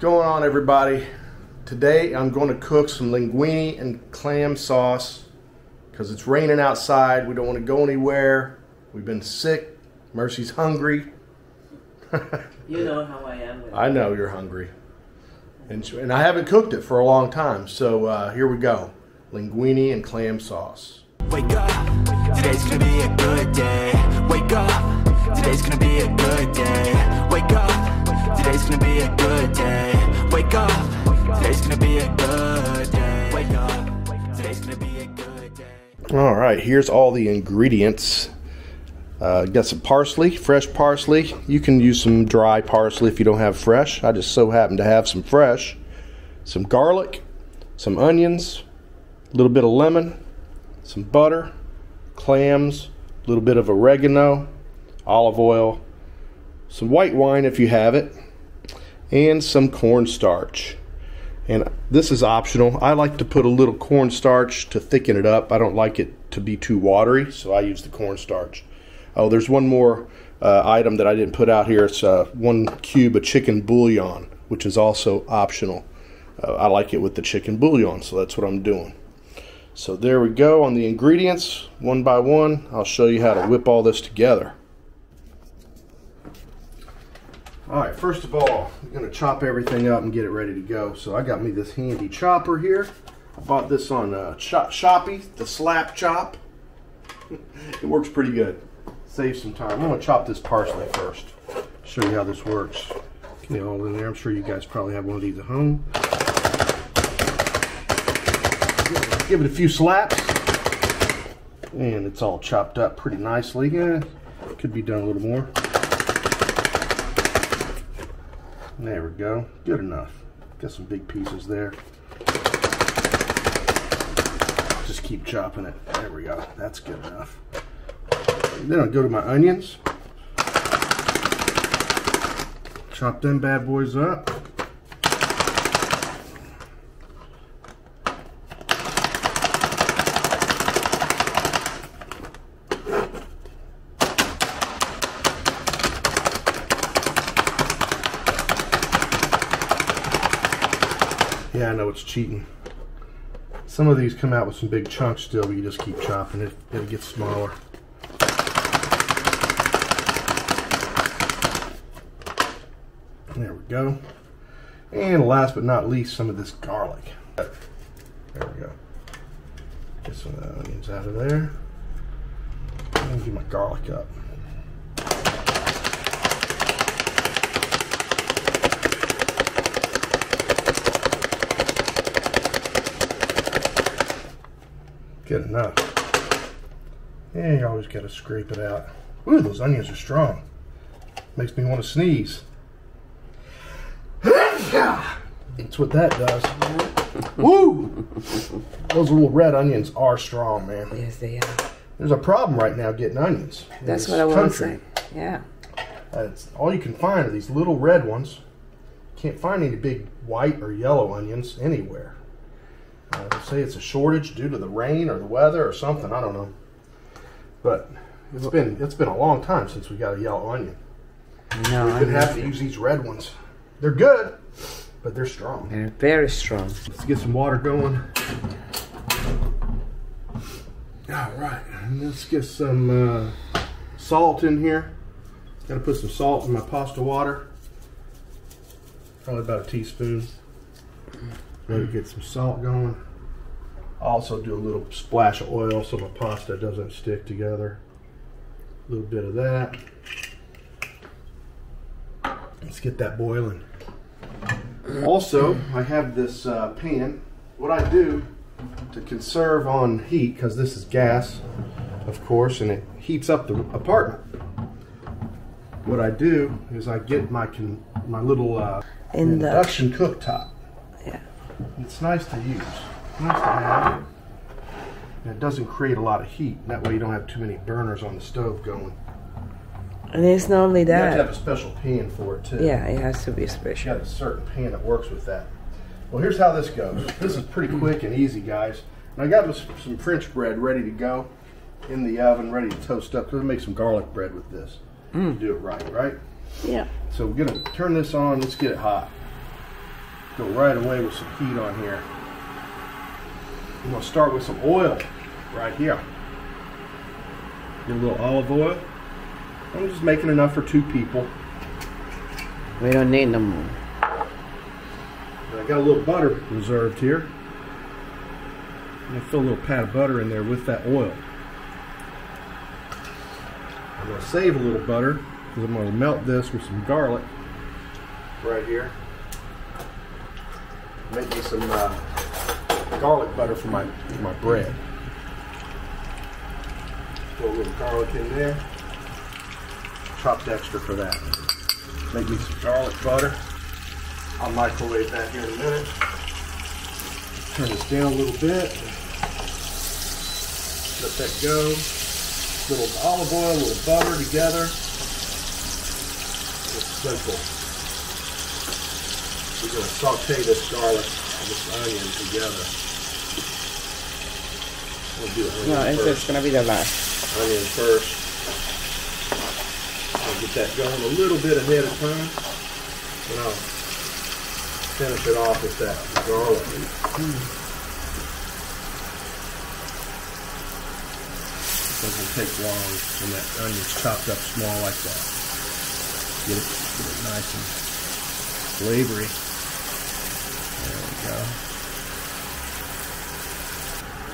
Going on, everybody? Today I'm going to cook some linguine and clam sauce because it's raining outside. We don't want to go anywhere. We've been sick. Mercy's hungry. You know how I am. I know you're hungry. And I haven't cooked it for a long time. So here we go. Linguine and clam sauce. Wake up, today's gonna be a good day. Wake up, today's gonna be a good day. Wake up, today's gonna be a good day. Wake up, today's gonna be a good day. Wake up, today's gonna be a good day. All right, here's all the ingredients. Got some parsley, fresh parsley. You can use some dry parsley if you don't have fresh. I just so happen to have some fresh. Some garlic, some onions, a little bit of lemon, some butter, clams, a little bit of oregano, olive oil, some white wine if you have it, and some cornstarch. And this is optional. I like to put a little cornstarch to thicken it up. I don't like it to be too watery, so I use the cornstarch. Oh, there's one more item that I didn't put out here. It's 1 cube of chicken bouillon, which is also optional. I like it with the chicken bouillon, so that's what I'm doing. So there we go on the ingredients, one by one. I'll show you how to whip all this together. Alright, first of all, I'm going to chop everything up and get it ready to go. So I got me this handy chopper here. I bought this on Shopee, the Slap Chop. It works pretty good. Saves some time. I'm going to chop this parsley first. Show you how this works. Get it all in there. I'm sure you guys probably have one of these at home. Give it a few slaps. And it's all chopped up pretty nicely. Yeah, could be done a little more. There we go. Good enough. Got some big pieces there. Just keep chopping it. There we go. That's good enough. Then I'll go to my onions. Chop them bad boys up. Yeah, I know it's cheating. Some of these come out with some big chunks still, but you just keep chopping it. It'll get smaller. There we go. And last but not least, some of this garlic. There we go. Get some of the onions out of there. And get my garlic up. Good enough. And you always got to scrape it out. Ooh, those onions are strong. Makes me want to sneeze. That's what that does. Woo! Those little red onions are strong, man. Yes, they are. There's a problem right now getting onions. That's what I want to say. Yeah. All you can find are these little red ones. Can't find any big white or yellow onions anywhere. They say it's a shortage due to the rain or the weather or something. I don't know. But it's been a long time since we got a yellow onion. No, We've been having to use these red ones. They're good, but they're strong. They're very strong. Let's get some water going. All right, let's get some salt in here. Got to put some salt in my pasta water. Probably about a teaspoon. Ready to get some salt going. I also do a little splash of oil so my pasta doesn't stick together. A little bit of that. Let's get that boiling. Also, I have this pan. What I do to conserve on heat, because this is gas, of course, and it heats up the apartment. What I do is I get my little induction cooktop. Yeah. It's nice to use. Nice to have. And it doesn't create a lot of heat. That way you don't have too many burners on the stove going. And it's not only that. You have to have a special pan for it too. Yeah, it has to be special. You got a certain pan that works with that. Well, here's how this goes. This is pretty quick and easy, guys. And I got some French bread ready to go in the oven, ready to toast up. We're gonna make some garlic bread with this. Do it right? Yeah. So we're gonna turn this on. Let's get it hot. Go right away with some heat on here. I'm going to start with some oil right here. Get a little olive oil. I'm just making enough for 2 people. We don't need no more. And I got a little butter reserved here. I'm going to fill a little pat of butter in there with that oil. I'm going to save a little butter because I'm going to melt this with some garlic right here. Make me some garlic butter for my bread. Throw a little garlic in there. Chopped extra for that. Make me some garlic butter. I'll microwave that here in a minute. Turn this down a little bit. Let that go. A little olive oil, a little butter together. It's simple. We're going to saute this garlic and this onion together. We'll do onion No, first. it's going to be the last. Onion first. I'll get that going a little bit ahead of time. And I'll finish it off with that garlic. It doesn't take long when that onion's chopped up small like that. Get it nice and flavory. There we go.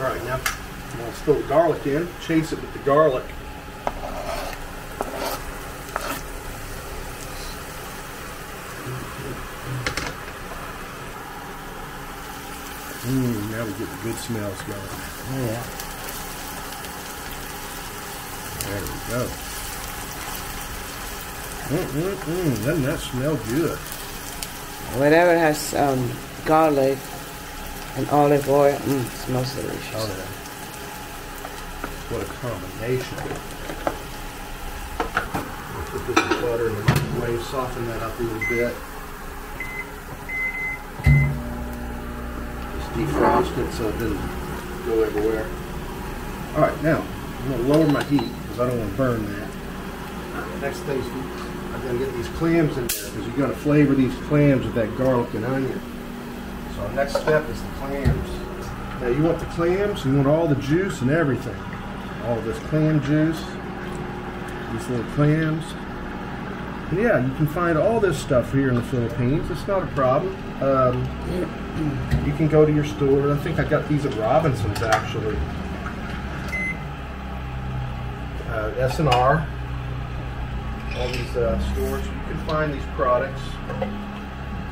Alright, now I'm going to throw the garlic in, chase it with the garlic. Now we get the good smells going. Oh, yeah. There we go. Doesn't that smell good? Whatever has garlic and olive oil, smells delicious. Oh, yeah. What a combination. Put this butter in the microwave, soften that up a little bit. Just defrost it so it doesn't go everywhere. Alright, now I'm going to lower my heat because I don't want to burn that. Next thing is I'm going to get these clams in there because you're going to flavor these clams with that garlic and onion. So our next step is the clams. Now you want the clams, you want all the juice and everything. All this clam juice, these little clams. And yeah, you can find all this stuff here in the Philippines. It's not a problem. You can go to your store. I think I got these at Robinson's actually. S&R. All these stores. You can find these products.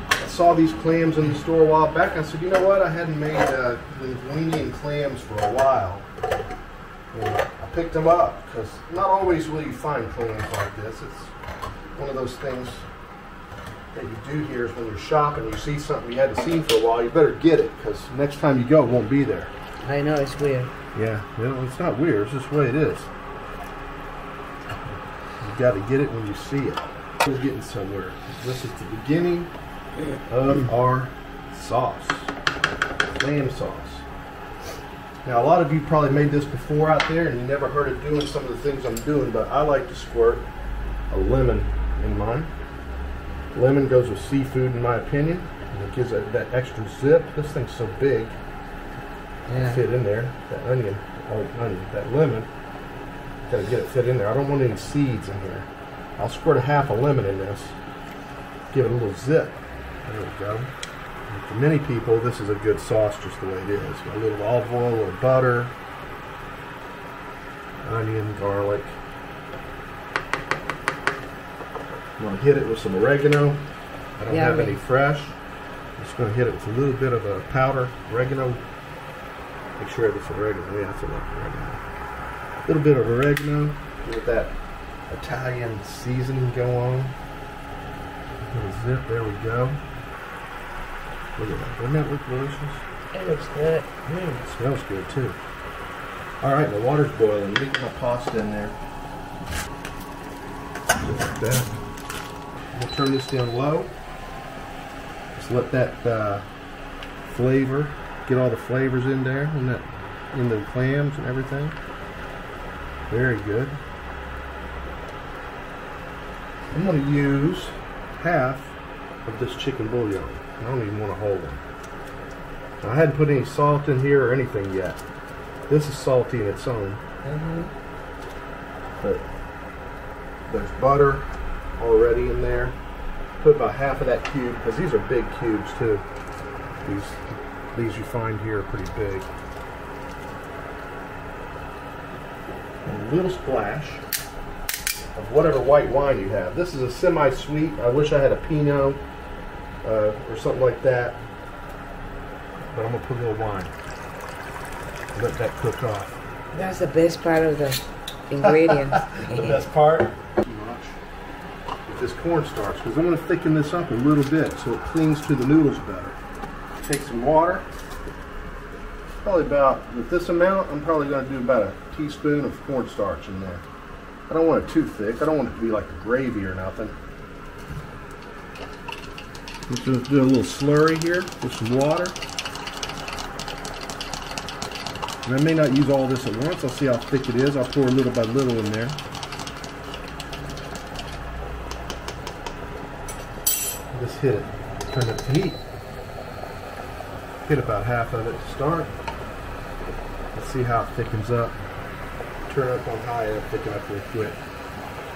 I saw these clams in the store a while back. I said, you know what? I hadn't made linguine clams for a while. And I picked them up because not always will you find clams like this. It's one of those things that you do here is when you're shopping, you see something you hadn't seen for a while, you better get it because next time you go, it won't be there. I know, it's weird. Yeah, well, it's not weird. It's just the way it is. You got to get it when you see it. We're getting somewhere. This is the beginning of our sauce, clam sauce. Now, a lot of you probably made this before out there, and you never heard of doing some of the things I'm doing, but I like to squirt a lemon in mine. Lemon goes with seafood, in my opinion, and it gives it that extra zip. This thing's so big, Yeah. fit in there. That onion, that lemon, gotta get it fit in there. I don't want any seeds in here. I'll squirt a half a lemon in this, give it a little zip. There we go. And for many people, this is a good sauce just the way it is. A little olive oil, a little butter, onion, garlic. I'm going to hit it with some oregano. I don't have any fresh. I'm just going to hit it with a little bit of a powder oregano. Make sure it's oregano. Yeah, that's enough oregano. A little bit of oregano. Get that Italian seasoning go on. A little zip. There we go. Look at that. Doesn't that look delicious? It looks good. It smells good too. Alright, the water's boiling. Let me get my pasta in there. Just like that. We'll turn this down low. Just let that flavor, get all the flavors in there, in the clams and everything. Very good. I'm going to use half of this chicken bouillon. I don't even want a whole one. I hadn't put any salt in here or anything yet. This is salty in its own. But there's butter already in there. Put about half of that cube, because these are big cubes too. These you find here are pretty big. And a little splash of whatever white wine you have. This is a semi-sweet. I wish I had a Pinot or something like that. But I'm going to put a little wine. Let that cook off. That's the best part of the ingredients. The best part? Too much. With this cornstarch, because I'm going to thicken this up a little bit so it clings to the noodles better. Take some water. Probably about, with this amount, I'm probably going to do about a teaspoon of cornstarch in there. I don't want it too thick. I don't want it to be like a gravy or nothing. Let's just do a little slurry here with some water. And I may not use all this at once. I'll see how thick it is. I'll pour little by little in there. Just hit it. Turn up the heat. Hit about half of it to start. Let's see how it thickens up. Turn it up on high and thicken up real quick.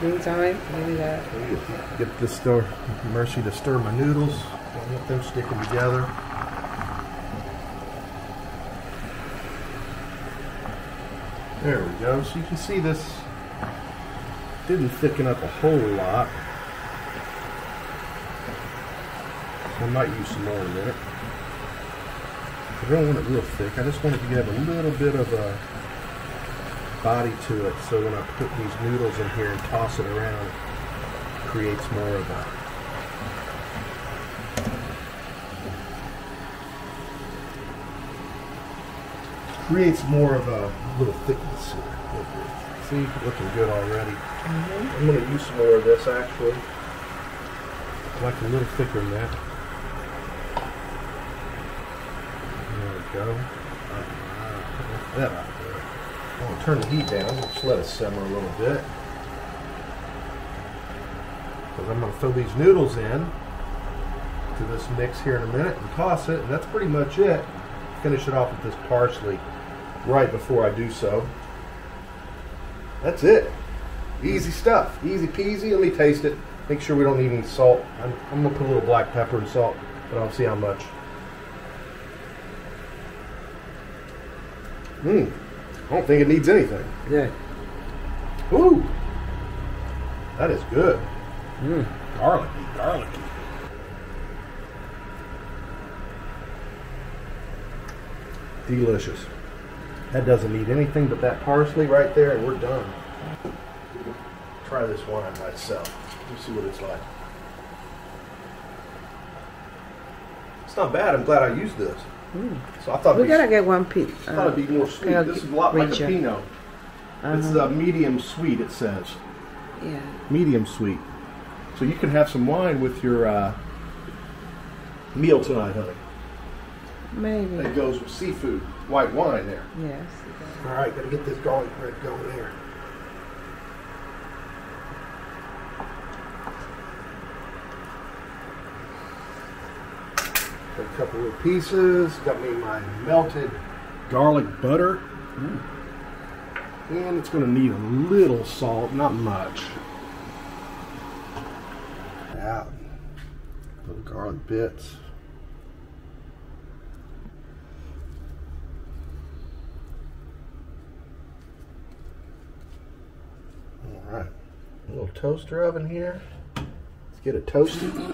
Meantime, maybe that. Get this Mercy to stir my noodles. Don't let them sticking together. There we go. So you can see this didn't thicken up a whole lot. I might use some more in a minute. I don't want it real thick. I just want it to have a little bit of a body to it, so when I put these noodles in here and toss it around, it creates more of a little thickness here. See, looking good already. I'm going to use some more of this actually. I like a little thicker than that. There we go. That out there. I'm going to turn the heat down. Just let it simmer a little bit. Because I'm going to throw these noodles in to this mix here in a minute and toss it. And that's pretty much it. Finish it off with this parsley right before I do so. That's it. Easy stuff. Easy peasy. Let me taste it. Make sure we don't need any salt. I'm going to put a little black pepper and salt, but I'll see how much. I don't think it needs anything. Good. Ooh. That is good. Garlicky, garlicky. Delicious. That doesn't need anything but that parsley right there, and we're done. Try this wine myself. Let me see what it's like. It's not bad. I'm glad I used this. So I thought we gotta get one piece. I thought it'd be more sweet. This is a lot like a Pinot. It's a medium sweet, it says. Yeah. Medium sweet. So you can have some wine with your meal tonight, honey. Maybe. That goes with seafood. White wine there. Yes. All right, gotta get this garlic bread going there. Got a couple of pieces. Got me my melted garlic butter. And it's going to need a little salt, not much. Out. Little garlic bits. Alright. A little toaster oven here. Let's get it toasted.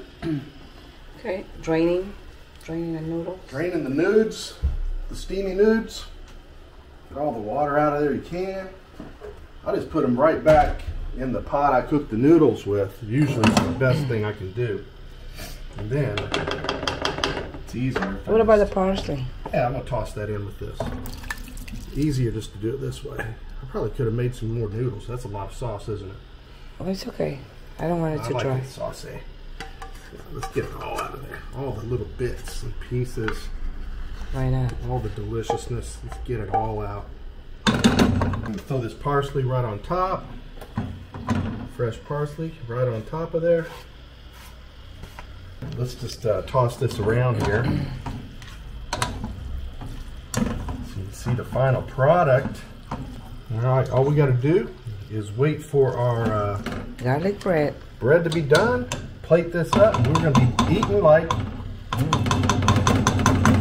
Okay, draining the noodles. Draining the nudes, the steamy nudes. Get all the water out of there you can. I just put them right back in the pot I cooked the noodles with. Usually it's the best thing I can do. And then it's easier. What about the parsley? Yeah, I'm gonna toss that in with this. Easier just to do it this way. I probably could have made some more noodles. That's a lot of sauce, isn't it? Oh, it's okay. I don't want it to I dry. like it saucy. Let's get it all out of there. All the little bits and pieces. Why not? All the deliciousness. Let's get it all out. I'm going to throw this parsley right on top. Fresh parsley right on top of there. let's just toss this around here. So you can see the final product. All right, all we got to do is wait for our garlic bread to be done. Plate this up, and we're going to be eating like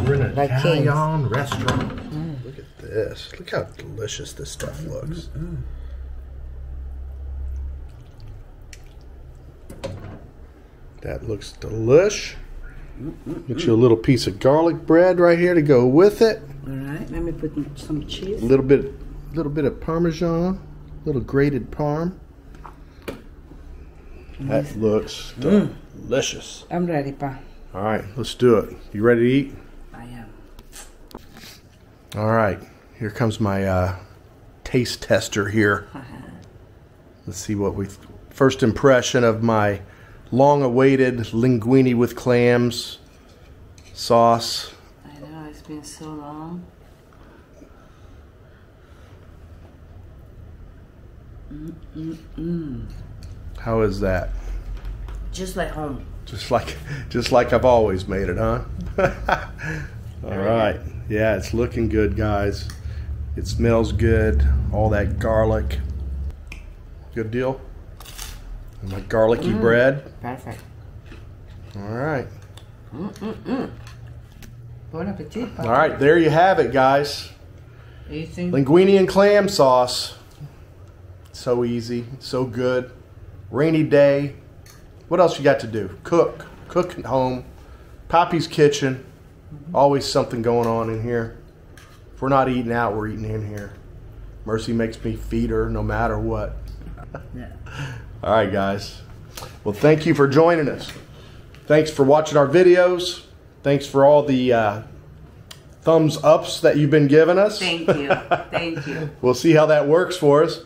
we're in an Italian restaurant. Look at this. Look how delicious this stuff looks. That looks delish. Get you a little piece of garlic bread right here to go with it. All right, let me put some cheese. A little bit of Parmesan, a little grated parm. That looks delicious. I'm ready, Pa. All right, let's do it. You ready to eat? I am. All right, here comes my taste tester here. Let's see what first impression of my long-awaited linguine with clams sauce. I know, it's been so long. How is that? Just like home. Just like I've always made it, huh? All right. Yeah, it's looking good, guys. It smells good. All that garlic. Good deal. And my garlicky bread. Perfect. All right. Bon appetit. All right, there you have it, guys. Linguine and clam sauce. So easy, so good. Rainy day. What else you got to do? Cook at home. Poppy's kitchen. Always something going on in here. If we're not eating out, we're eating in here. Mercy makes me feed her no matter what. Yeah. All right, guys. Well, thank you for joining us. Thanks for watching our videos. Thanks for all the thumbs ups that you've been giving us. Thank you. Thank you. We'll see how that works for us.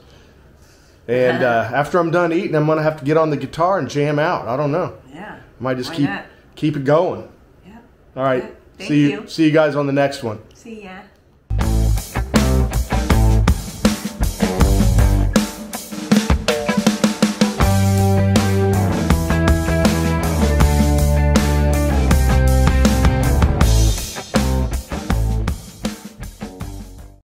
And after I'm done eating, I'm going to have to get on the guitar and jam out. I don't know. Yeah. Might just Why not? keep it going. Yeah. All right. Thank you. See you guys on the next one. See ya.